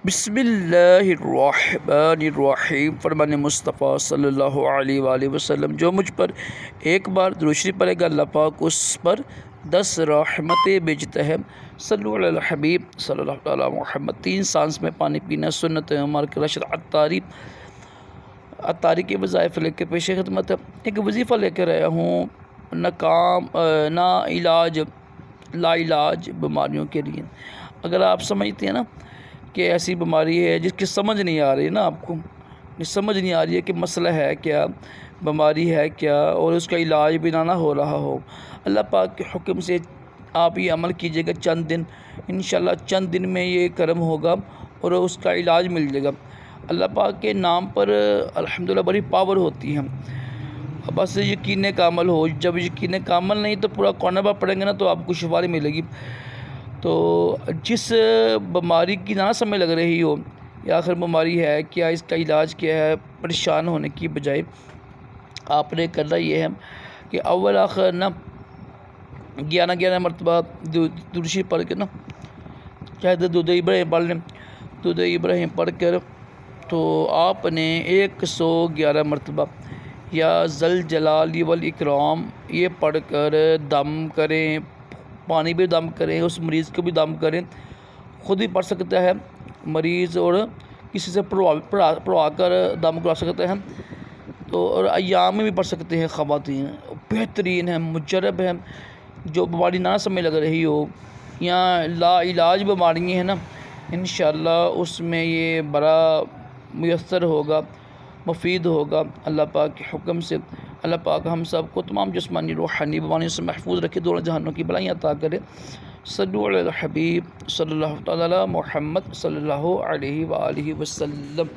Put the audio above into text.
बिस्मिल्लाहिर्रहमानिर्रहीम। फरमान मुस्तफ़ा सल्लल्लाहु अलैहि वसल्लम, जो मुझ पर एक बार दुरूद पड़ेगा अल्लाह पाक उस पर 10 रहमतें भेजता है। सल्लल्लाहु अलैहि हबीब सल्लल्लाहु अलैहि मोहम्मद। 3 सांस में पानी पीना सुन्नत है। उमर के रशद अत्तारी के वज़ाइफ लेकर पेश खिदमत है। एक वजीफ़ा लेकर आया हूँ लाइलाज बीमारियों के लिए। अगर आप समझते हैं ना कि ऐसी बीमारी है जिसकी समझ नहीं आ रही ना, आपको समझ नहीं आ रही है कि मसला है क्या, बीमारी है क्या, और उसका इलाज भी ना हो रहा हो, अल्लाह पाक के हुक्म से आप ये अमल कीजिएगा। चंद दिन इंशाल्लाह, चंद दिन में ये कर्म होगा और उसका इलाज मिल जाएगा। अल्लाह पाक के नाम पर अल्हम्दुलिल्लाह बड़ी पावर होती है। बस यकीन कामल हो। जब यकीन कामल नहीं तो पूरा कौनबा पढ़ेंगे ना तो आपको शिफा नहीं मिलेगी। तो जिस बीमारी की ना समझ लग रही हो या आखिर बीमारी है क्या, इसका इलाज क्या है, परेशान होने की बजाय आपने करना ये है कि अव्वल आखिर ना 11 मरतबा दुरूद पढ़ के ना, चाहे दुरूद इब्राहिम पढ़ लें, दुरूद इब्राहिम पढ़ कर तो आपने 111 मरतबा या ज़ल जलाली वल इकराम ये पढ़ कर दम करें, पानी भी दम करें, उस मरीज़ को भी दम करें। ख़ुद भी पढ़ सकता है मरीज़ और किसी से पढ़वा कर दम करा सकते हैं। तो और अय्याम में भी पढ़ सकते हैं। ख़वातीन बेहतरीन है, मुजरब है। जो बीमारी ना समझ लग रही हो या ला इलाज बीमारियाँ हैं ना, इंशाअल्लाह उसमें ये बड़ा मुयस्सर होगा, मुफीद होगा। अल्लाह पाक के हुक्म से अल्लाह पाक हम सब को तमाम जिस्मानी रूहानी बीमारियों से महफूज रखे, दोनों जहानों की भलाइयाँ अता करे। सल्लल्लाहु अलैहि हबीब सल्लल्लाहु अलैहि मोहम्मद सल्लल्लाहु अलैहि वसल्लम।